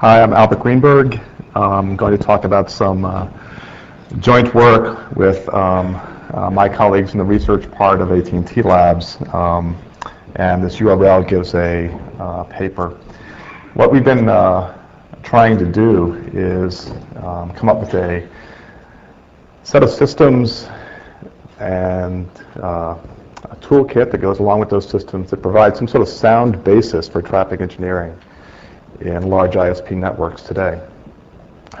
Hi, I'm Albert Greenberg. I'm going to talk about some joint work with my colleagues in the research part of AT&T Labs, and this URL gives a paper. What we've been trying to do is come up with a set of systems and a toolkit that goes along with those systems that provides some sort of sound basis for traffic engineering in large ISP networks today.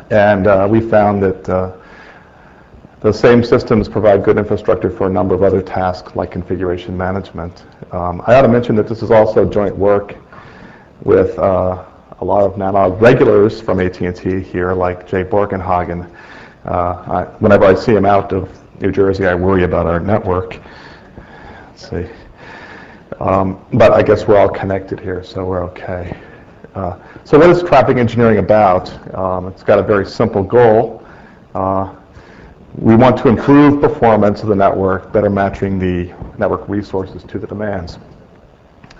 And we found that those same systems provide good infrastructure for a number of other tasks like configuration management. I ought to mention that this is also joint work with a lot of now regulars from AT&T here, like Jay Borgenhagen. Whenever I see him out of New Jersey, I worry about our network. Let's see. But I guess we're all connected here, so we're okay. So what is traffic engineering about? It's got a very simple goal. We want to improve performance of the network, better matching the network resources to the demands.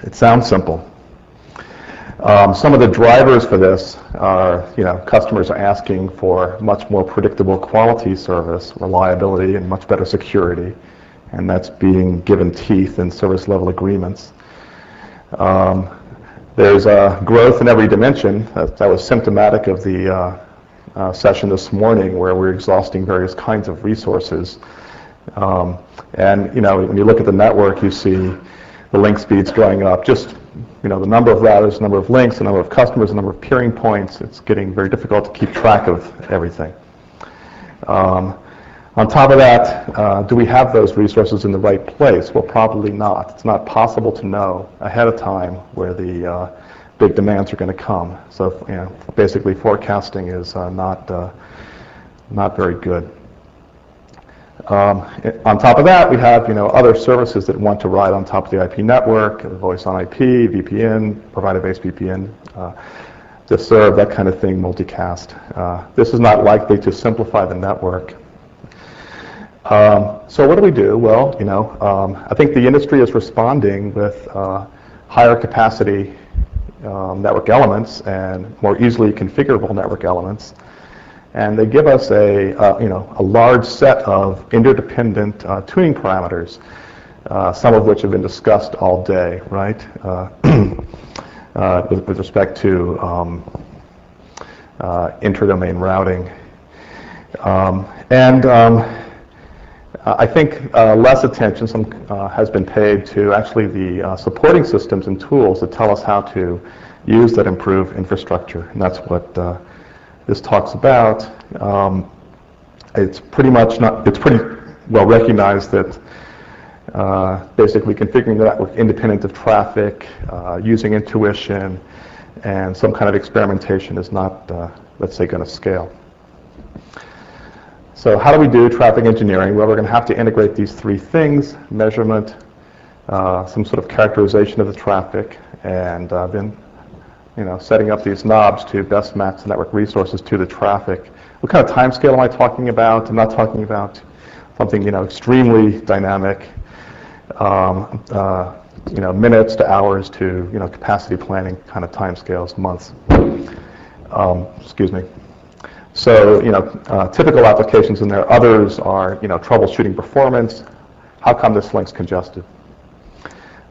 It sounds simple. Some of the drivers for this are, customers are asking for much more predictable quality service, reliability, and much better security, and that's being given teeth in service level agreements. There's growth in every dimension. That was symptomatic of the session this morning, where we're exhausting various kinds of resources. And when you look at the network, you see the link speeds going up. Just the number of routers, the number of links, the number of customers, the number of peering points. It's getting very difficult to keep track of everything. On top of that, do we have those resources in the right place? Well, probably not. It's not possible to know ahead of time where the big demands are going to come. So, basically, forecasting is not very good. On top of that, we have other services that want to ride on top of the IP network, voice on IP, VPN, provider-based VPN, to serve that kind of thing, multicast. This is not likely to simplify the network. So what do? Well, I think the industry is responding with higher capacity network elements and more easily configurable network elements, and they give us a large set of interdependent tuning parameters, some of which have been discussed all day, right? With respect to inter-domain routing, I think less attention has been paid to actually the supporting systems and tools that tell us how to use that improved infrastructure, and that's what this talks about. It's pretty well recognized that basically configuring the network independent of traffic, using intuition, and some kind of experimentation is not, let's say, going to scale. So how do we do traffic engineering? Well, we're going to have to integrate these three things: measurement, some sort of characterization of the traffic, and then setting up these knobs to best match the network resources to the traffic. What kind of time scale am I talking about? I'm not talking about something extremely dynamic, minutes to hours to capacity planning kind of time scales, months. Excuse me. So, typical applications in there. Others are, troubleshooting performance. How come this link's congested?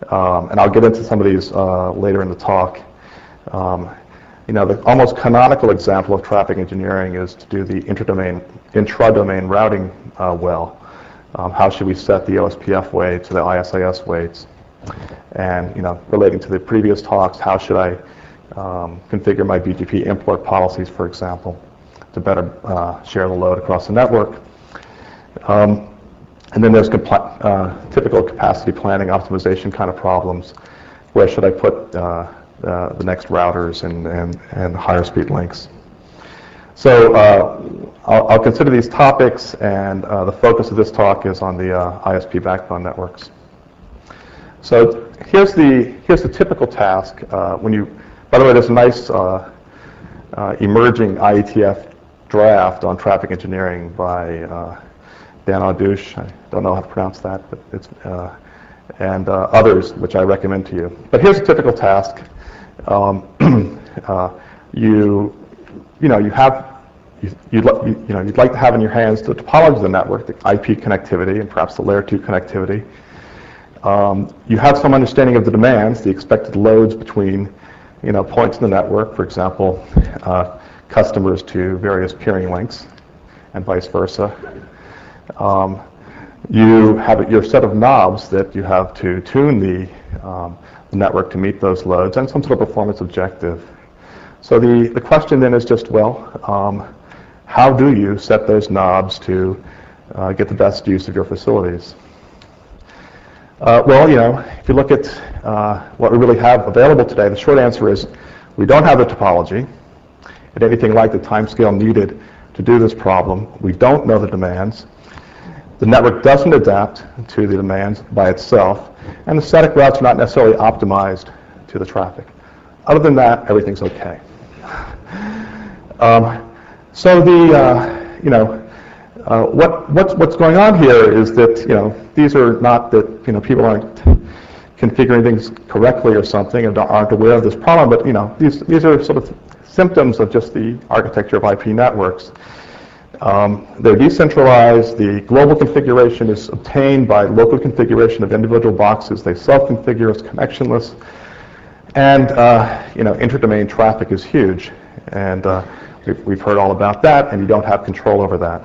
And I'll get into some of these later in the talk. The almost canonical example of traffic engineering is to do the intra-domain routing well. How should we set the OSPF weights to the ISIS weights? And, relating to the previous talks, how should I configure my BGP import policies, for example, to better share the load across the network. And then there's typical capacity planning optimization kind of problems. Where should I put the next routers and higher speed links? So I'll consider these topics, and the focus of this talk is on the ISP backbone networks. So here's the typical task. By the way, there's a nice emerging IETF draft on traffic engineering by Dan Audouche. I don't know how to pronounce that, but it's and others, which I recommend to you. But here's a typical task. You you'd like to have in your hands the topology of the network, the IP connectivity, and perhaps the layer 2 connectivity. You have some understanding of the demands, the expected loads between points in the network, for example, customers to various peering links, and vice versa. You have your set of knobs that you have to tune the network to meet those loads, and some sort of performance objective. So the question then is just, well, how do you set those knobs to get the best use of your facilities? If you look at what we really have available today, the short answer is we don't have the topology at anything like the timescale needed to do this problem. We don't know the demands. The network doesn't adapt to the demands by itself, and the static routes are not necessarily optimized to the traffic. Other than that, everything's okay. What's going on here is that these are not that people aren't configuring things correctly or something and aren't aware of this problem, but these are sort of symptoms of just the architecture of IP networks. They're decentralized. The global configuration is obtained by local configuration of individual boxes. They self-configure as connectionless, and inter-domain traffic is huge, and we've heard all about that, and you don't have control over that.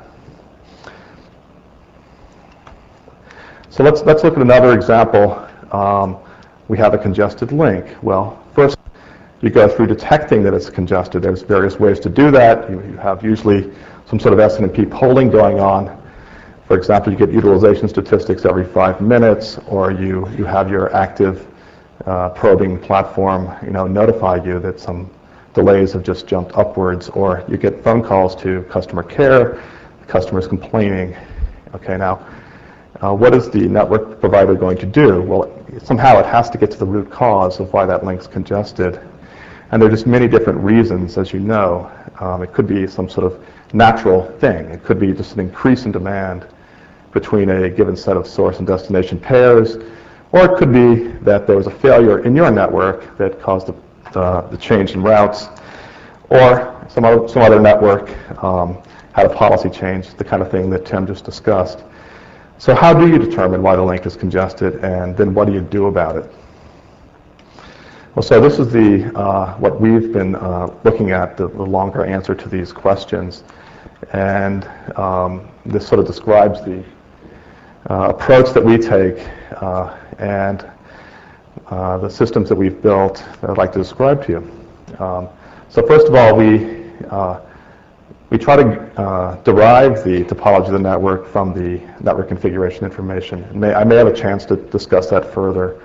So let's look at another example. We have a congested link. Well, first you go through detecting that it's congested. There's various ways to do that. You have usually some sort of S&P polling going on. For example, you get utilization statistics every 5 minutes, or you have your active probing platform notify you that some delays have just jumped upwards, or you get phone calls to customer care, the customer's complaining. Okay, now what is the network provider going to do? Well, somehow it has to get to the root cause of why that link's congested. And there are just many different reasons, as you know. It could be some sort of natural thing. It could be just an increase in demand between a given set of source and destination pairs, or it could be that there was a failure in your network that caused the change in routes, or some other network had a policy change, the kind of thing that Tim just discussed. So how do you determine why the link is congested, and then what do you do about it? Well, so this is what we've been looking at, the longer answer to these questions. And this sort of describes the approach that we take and the systems that we've built that I'd like to describe to you. So first of all, we try to derive the topology of the network from the network configuration information. I may have a chance to discuss that further.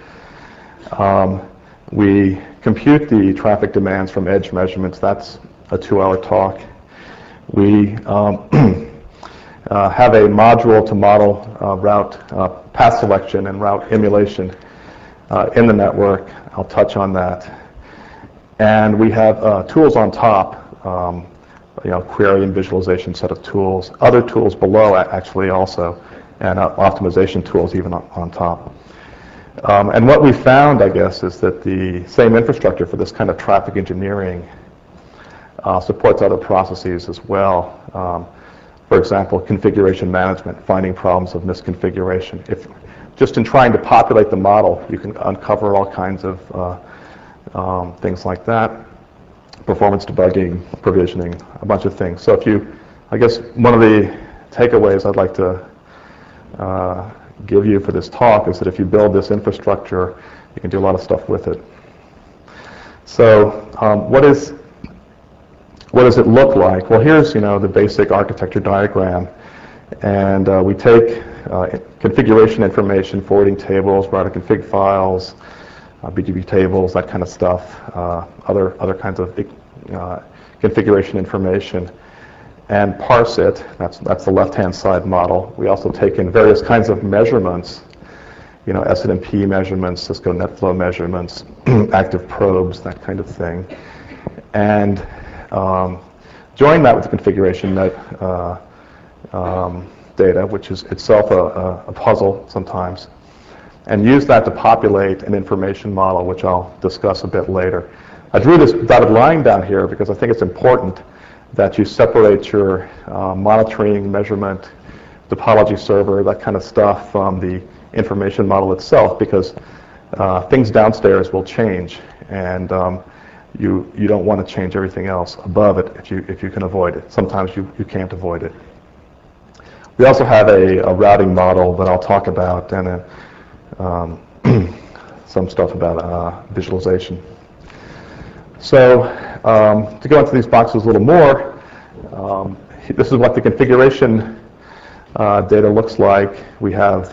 We compute the traffic demands from edge measurements. That's a 2-hour talk. We have a module to model route path selection and route emulation in the network. I'll touch on that. And we have tools on top, query and visualization set of tools, other tools below actually also, and optimization tools even on top. And what we found, I guess, is that the same infrastructure for this kind of traffic engineering supports other processes as well. For example, configuration management, finding problems of misconfiguration. If just in trying to populate the model, you can uncover all kinds of things like that. Performance debugging, provisioning, a bunch of things. So I guess one of the takeaways I'd like to give you for this talk is that if you build this infrastructure, you can do a lot of stuff with it. So what does it look like? Well, here's the basic architecture diagram, and we take configuration information, forwarding tables, router config files, BGP tables, that kind of stuff, other kinds of configuration information, and parse it. That's the left-hand side model. We also take in various kinds of measurements, S&P measurements, Cisco NetFlow measurements, active probes, that kind of thing, and join that with the configuration data, which is itself a puzzle sometimes, and use that to populate an information model, which I'll discuss a bit later. I drew this dotted line down here because I think it's important that you separate your monitoring, measurement, topology server, that kind of stuff from the information model itself, because things downstairs will change, and you don't want to change everything else above it if you can avoid it. Sometimes you can't avoid it. We also have a routing model that I'll talk about, and some stuff about visualization. So to go into these boxes a little more, this is what the configuration data looks like. We have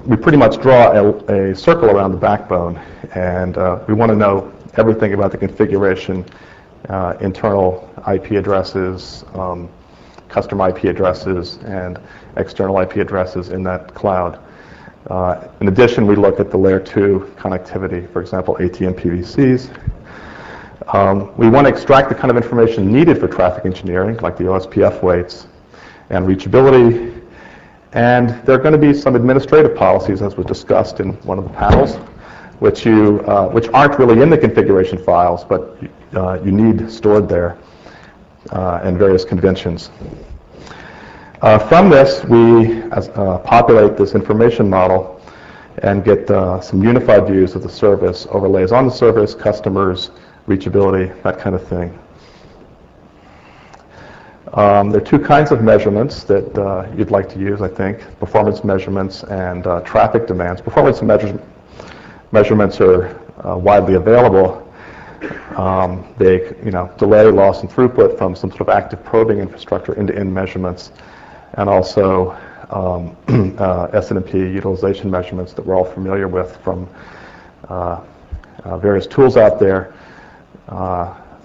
we pretty much draw a circle around the backbone, and we want to know everything about the configuration, internal IP addresses, custom IP addresses, and external IP addresses in that cloud. In addition, we look at the layer 2 connectivity, for example, AT and PVCs. We want to extract the kind of information needed for traffic engineering, like the OSPF weights and reachability. And there are going to be some administrative policies, as was discussed in one of the panels, which aren't really in the configuration files, but you need stored there, and various conventions. From this, we populate this information model and get some unified views of the service, overlays on the service, customers, reachability, that kind of thing. There are two kinds of measurements that you'd like to use, I think: performance measurements and traffic demands. Performance measurements are widely available. They delay, loss, and throughput from some sort of active probing infrastructure into end measurements, and also S&P utilization measurements that we're all familiar with from various tools out there,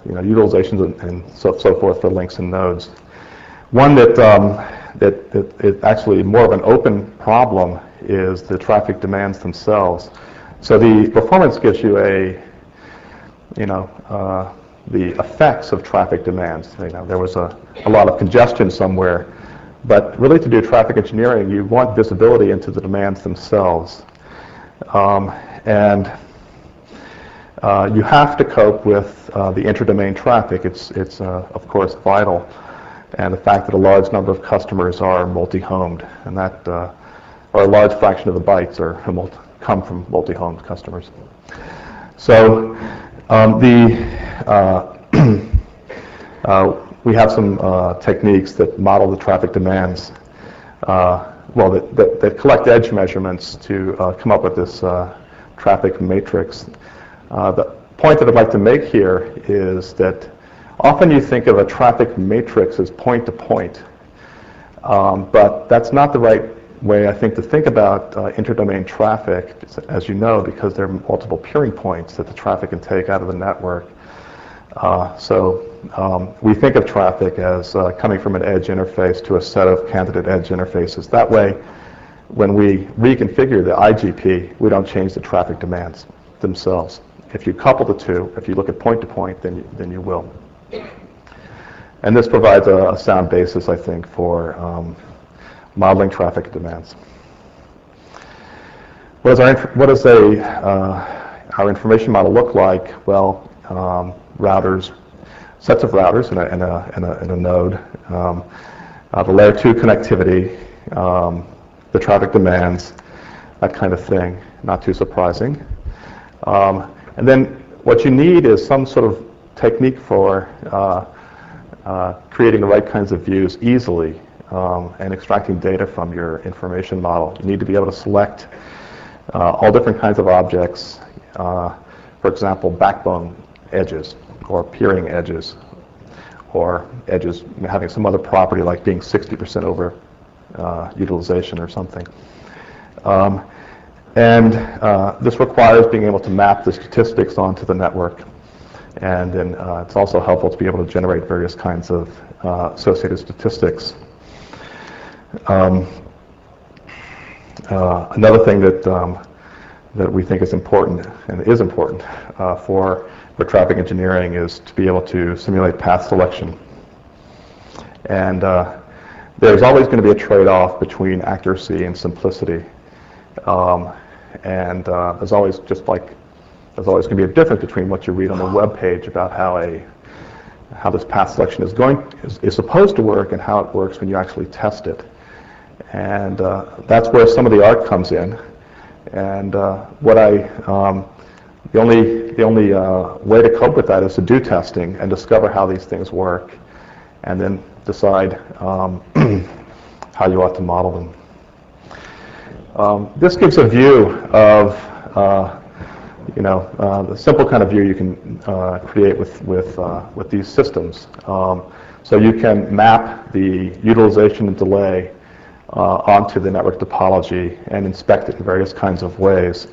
utilizations and so forth for links and nodes. One that is actually more of an open problem is the traffic demands themselves. So the performance gives you the effects of traffic demands. There was a lot of congestion somewhere, but really to do traffic engineering, you want visibility into the demands themselves. And you have to cope with the inter-domain traffic. It's of course vital, and the fact that a large number of customers are multi-homed, and that or a large fraction of the bytes come from multi-homed customers. So we have some techniques that model the traffic demands, that collect edge measurements to come up with this traffic matrix. The point that I'd like to make here is that often you think of a traffic matrix as point-to-point, but that's not the right way, I think, to think about inter-domain traffic, as you know, because there are multiple peering points that the traffic can take out of the network. So we think of traffic as coming from an edge interface to a set of candidate edge interfaces. That way, when we reconfigure the IGP, we don't change the traffic demands themselves. If you couple the two, if you look at point-to-point, then you will. And this provides a sound basis, I think, for modeling traffic demands. What does our information model look like? Well, routers, sets of routers in a node, the layer 2 connectivity, the traffic demands, that kind of thing. Not too surprising. And then what you need is some sort of technique for creating the right kinds of views easily and extracting data from your information model. You need to be able to select all different kinds of objects, for example, backbone edges or peering edges, or edges having some other property like being 60% over utilization or something. And this requires being able to map the statistics onto the network. And then it's also helpful to be able to generate various kinds of associated statistics. Another thing that we think is important, and is important for traffic engineering, is to be able to simulate path selection. And there's always going to be a trade-off between accuracy and simplicity. There's always going to be a difference between what you read on the web page about how how this path selection is supposed to work and how it works when you actually test it. And that's where some of the art comes in. And the only way to cope with that is to do testing and discover how these things work, and then decide how you ought to model them. This gives a view of the simple kind of view you can create with these systems. So you can map the utilization and delay onto the network topology and inspect it in various kinds of ways.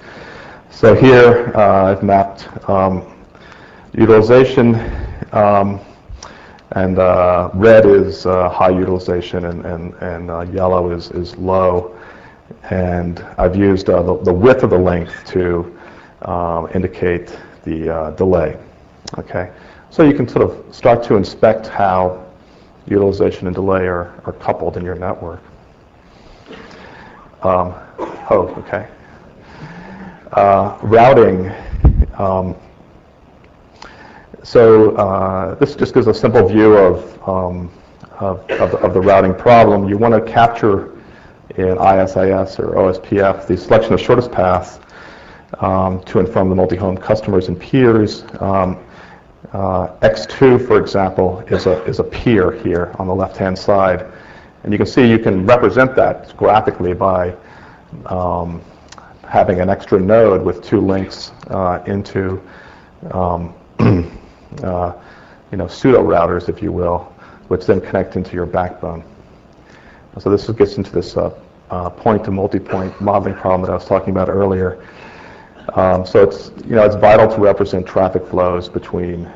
So here I've mapped utilization, and red is high utilization, and yellow is low. And I've used the width of the length to indicate the delay. Okay, so you can sort of start to inspect how utilization and delay are coupled in your network. Okay. Routing. This just gives a simple view of the routing problem. You want to capture in ISIS or OSPF the selection of shortest paths to inform the multi-home customers and peers. X2, for example, is a peer here on the left-hand side. And you can see you can represent that graphically by having an extra node with two links into pseudo routers, if you will, which then connect into your backbone. So this gets into this point to multi-point modeling problem that I was talking about earlier. So it's vital to represent traffic flows between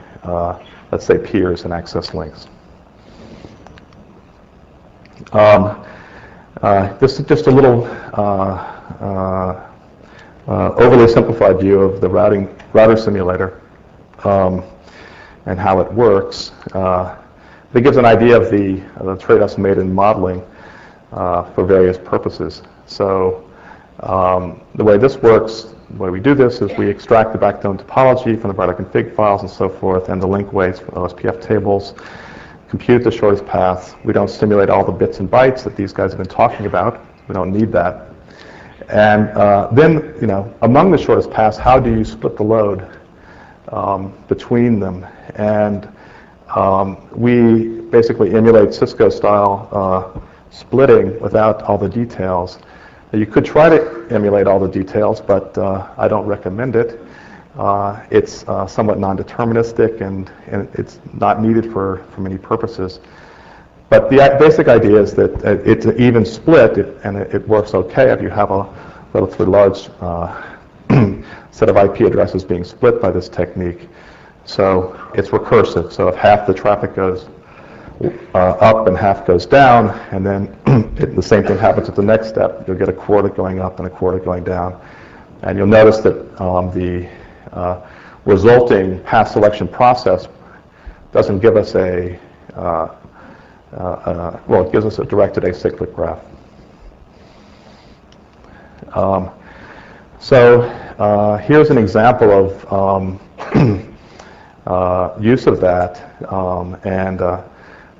let's say peers and access links. This is just a little overly simplified view of the router simulator and how it works. It gives an idea of the trade-offs made in modeling for various purposes. So the way this works, the way we do this is we extract the backbone topology from the router config files and so forth, and the link weights from OSPF tables, compute the shortest path. We don't simulate all the bits and bytes that these guys have been talking about. We don't need that. And then, among the shortest paths, how do you split the load between them? And we basically emulate Cisco-style splitting without all the details. You could try to emulate all the details, but I don't recommend it. It's somewhat non-deterministic, and it's not needed for many purposes. But the basic idea is that it's an even split, and it works okay if you have a relatively large set of IP addresses being split by this technique. So it's recursive. So if half the traffic goes up and half goes down, and then the same thing happens at the next step, you'll get a quarter going up and a quarter going down. And you'll notice that the resulting path selection process doesn't give us it gives us a directed acyclic graph. Here's an example of use of that, and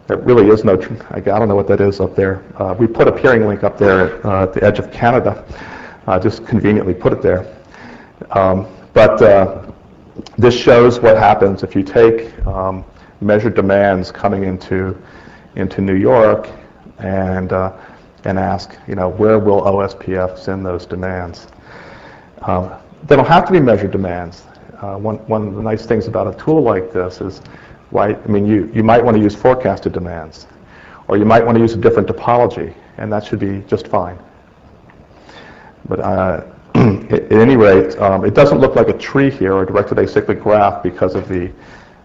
there really is no, I don't know what that is up there. We put a peering link up there at the edge of Canada, just conveniently put it there. But this shows what happens if you take measured demands coming into New York and ask, where will OSPF send those demands? They don't have to be measured demands. One of the nice things about a tool like this is, you might want to use forecasted demands, or you might want to use a different topology, and that should be just fine. But at any rate, it doesn't look like a tree here or a directed acyclic graph because of the,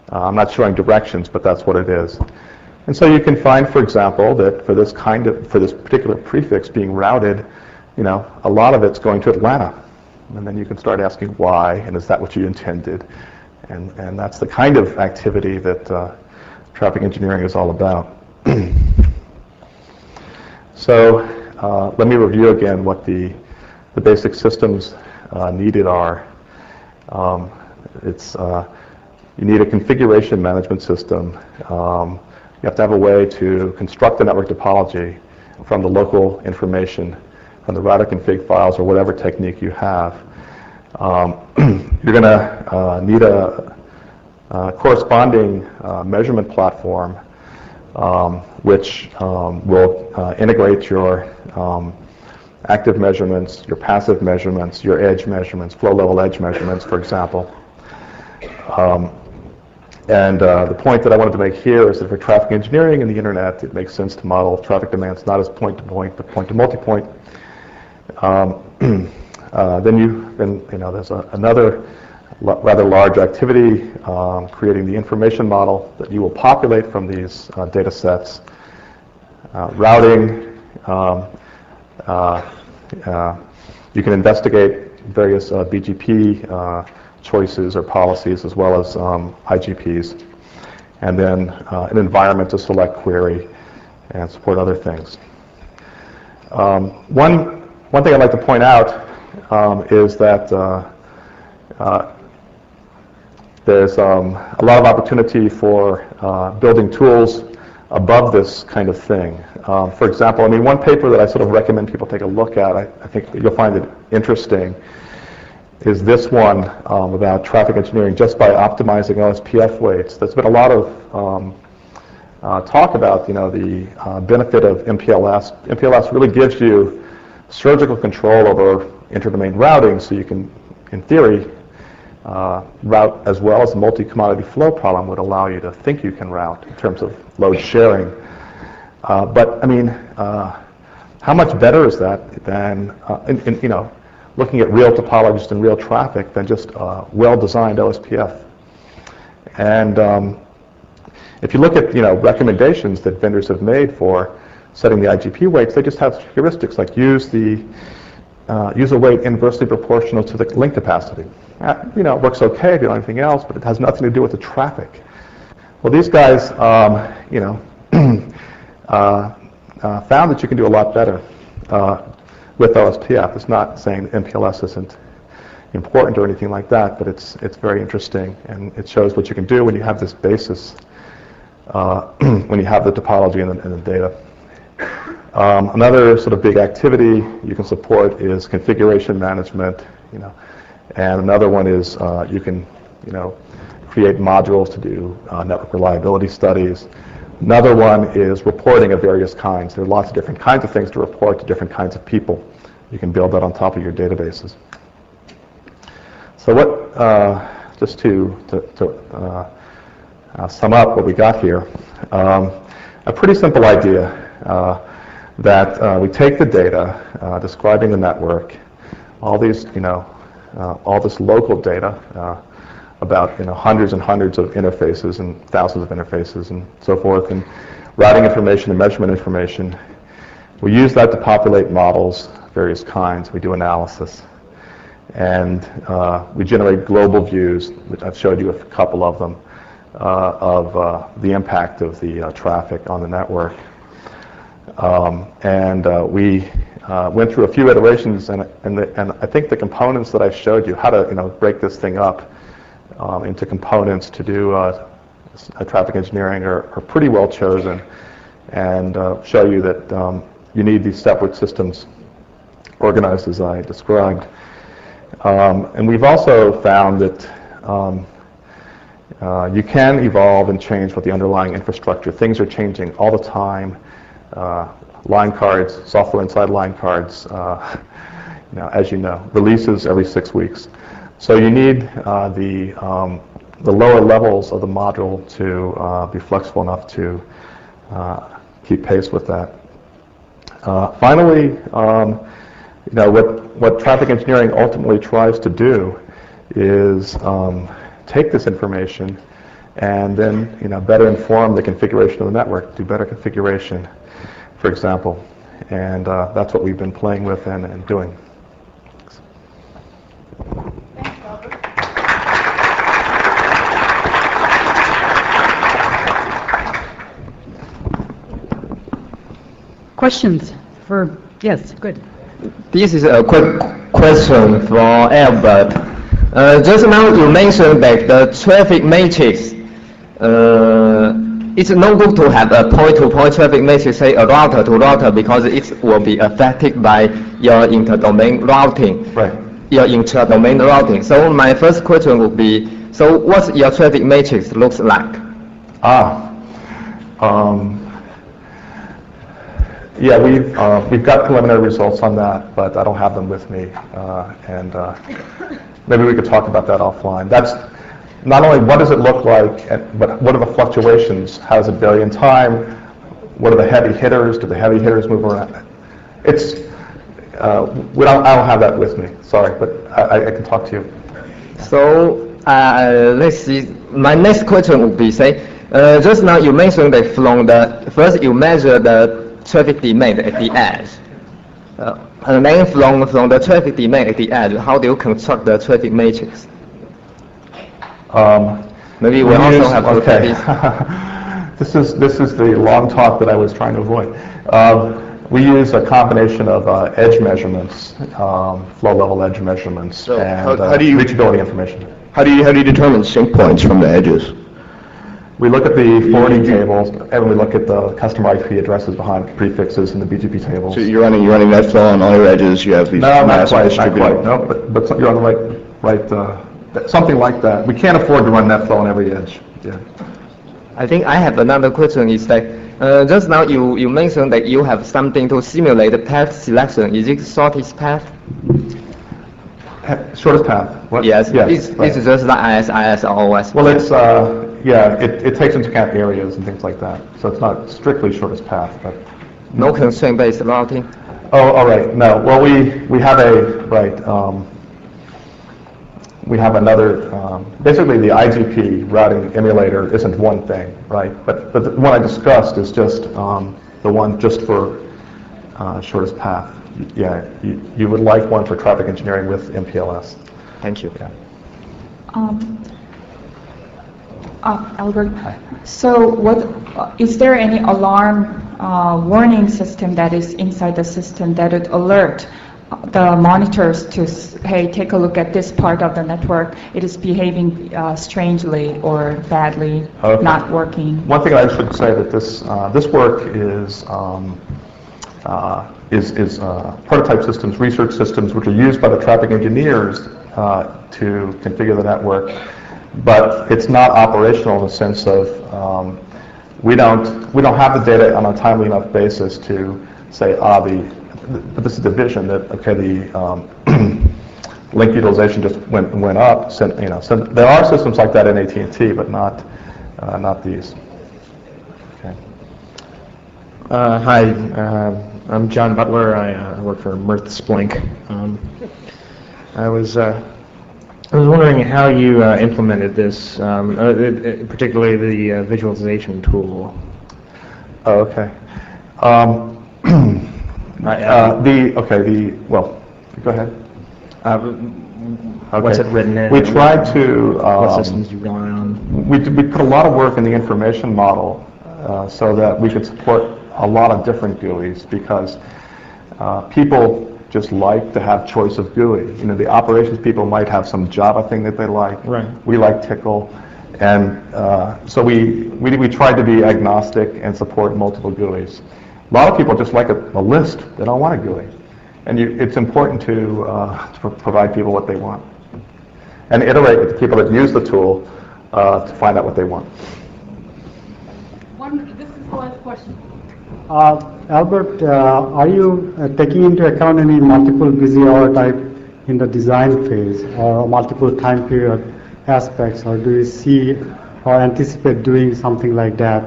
I'm not showing directions, but that's what it is. And so you can find, for example, that for this particular prefix being routed, a lot of it's going to Atlanta. And then you can start asking why, and is that what you intended? And that's the kind of activity that traffic engineering is all about. So let me review again what the basic systems needed are. It's You need a configuration management system. You have to have a way to construct the network topology from the local information, from the router config files or whatever technique you have. You're going to need a corresponding measurement platform which will integrate your active measurements, your passive measurements, your edge measurements, flow level edge measurements, for example. The point that I wanted to make here is that for traffic engineering and the internet, it makes sense to model traffic demands not as point-to-point, but point-to-multipoint. Then there's another rather large activity creating the information model that you will populate from these data sets. Routing, you can investigate various BGP choices or policies as well as IGPs, and then an environment to select query and support other things. One thing I'd like to point out is that there's a lot of opportunity for building tools above this kind of thing. For example, one paper that I sort of recommend people take a look at, I think you'll find it interesting, is this one about traffic engineering just by optimizing OSPF weights. There's been a lot of talk about the benefit of MPLS. MPLS really gives you surgical control over interdomain routing, so you can, in theory, route as well as a multi-commodity flow problem would allow you to think you can route in terms of load sharing. But how much better is that than looking at real topologies and real traffic than just well-designed OSPF? And if you look at recommendations that vendors have made for setting the IGP weights, they just have heuristics like use a weight inversely proportional to the link capacity. It works okay if you don't have anything else, but it has nothing to do with the traffic. Well, these guys, found that you can do a lot better with OSPF. It's not saying MPLS isn't important or anything like that, but it's very interesting, and it shows what you can do when you have this basis, when you have the topology and the data. Another sort of big activity you can support is configuration management, and another one is you can, create modules to do network reliability studies. Another one is reporting of various kinds. There are lots of different kinds of things to report to different kinds of people. You can build that on top of your databases. So just to sum up what we got here, a pretty simple idea that we take the data describing the network, all these, all this local data about hundreds and hundreds of interfaces and thousands of interfaces and so forth, and routing information and measurement information. We use that to populate models, various kinds. We do analysis. And we generate global views, which I've showed you a couple of them, of the impact of the traffic on the network. We went through a few iterations, and I think the components that I showed you, how to break this thing up into components to do traffic engineering are pretty well chosen, and show you that you need these separate systems organized as I described. And we've also found that you can evolve and change with the underlying infrastructure. Things are changing all the time. Line cards, software inside line cards, as you know, releases every 6 weeks. So you need the lower levels of the module to be flexible enough to keep pace with that. Finally, what traffic engineering ultimately tries to do is take this information and then better inform the configuration of the network, do better configuration, for example. And that's what we've been playing with and doing. Questions yes, good. This is a quick question from Albert. Just now you mentioned that the traffic matrix, it's no good to have a point-to-point traffic matrix, say a router to router, because it will be affected by your inter-domain routing. Right. Your intra-domain routing. So my first question would be, so what's your traffic matrix looks like? Yeah, we've got preliminary results on that, but I don't have them with me, and maybe we could talk about that offline. That's not only what does it look like, but what are the fluctuations? How does it vary in time? What are the heavy hitters? Do the heavy hitters move around? It's I don't have that with me. Sorry, but I can talk to you. So let's see. My next question would be, say, just now you mentioned that from the first you measure the traffic demand at the edge, and then from the traffic demand at the edge, how do you construct the traffic matrix? Maybe we also have to okay. This is the long talk that I was trying to avoid. We use a combination of edge measurements, flow level edge measurements, so and how do you, reachability information. How do you determine sync points from the edges? We look at the forwarding tables, and we look at the customer IP addresses behind prefixes in the BGP tables. So you're running net flow on all your edges. You have these massive distributed. No, but you're on the right. Something like that. We can't afford to run net flow on every edge. Yeah. I think I have another question. Is that just now you mentioned that you have something to simulate the path selection. Is it shortest path? Shortest path. What? Yes. Yes. It's just the IS or OS. Well, it's yeah. It takes into account areas and things like that. So it's not strictly shortest path, but no constraint-based routing. Oh, all right. No. Well, we have we have another, basically the IGP routing emulator isn't one thing, right? But the one I discussed is just the one just for shortest path. Yeah, you would like one for traffic engineering with MPLS. Thank you. Yeah. Albert, so is there any alarm warning system that is inside the system that would alert the monitors to, hey, take a look at this part of the network. It is behaving strangely or badly, not working. One thing I should say that this work is prototype systems, research systems, which are used by the traffic engineers to configure the network, but it's not operational in the sense of we don't have the data on a timely enough basis to say but this is the vision that, okay, the link utilization just went up. So there are systems like that in AT&T, but not these. Okay. Hi, I'm John Butler. I work for Mirth Splink. I was wondering how you implemented this, particularly the visualization tool. Oh, okay. Well, go ahead. What's it written in? We tried to. What systems you rely on? We put a lot of work in the information model so that we could support a lot of different GUIs because people just like to have choice of GUI. The operations people might have some Java thing that they like. Right. We like Tickle, and so we tried to be agnostic and support multiple GUIs. A lot of people just like a list. They don't want a GUI. And it's important to provide people what they want. And iterate with the people that use the tool to find out what they want. This is the last question. Albert, are you taking into account any multiple busy hour type in the design phase or multiple time period aspects, or do you see or anticipate doing something like that?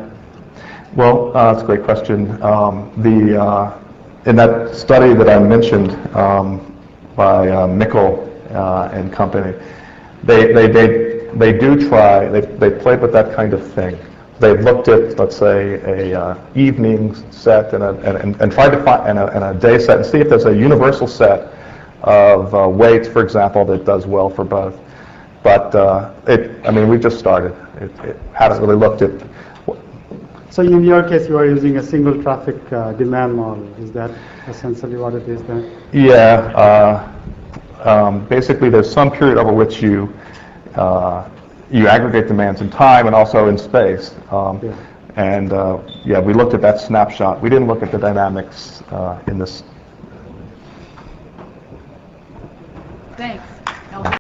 Well, that's a great question. In that study that I mentioned by Mikkel and company, they do try. They played with that kind of thing. They've looked at, let's say, a evening set and tried to find and a day set and see if there's a universal set of weights, for example, that does well for both. But we just started. It hasn't really looked at. So in your case, you are using a single traffic demand model. Is that essentially what it is then? Yeah. basically there's some period over which you aggregate demands in time and also in space. And yeah, we looked at that snapshot. We didn't look at the dynamics in this. Thanks.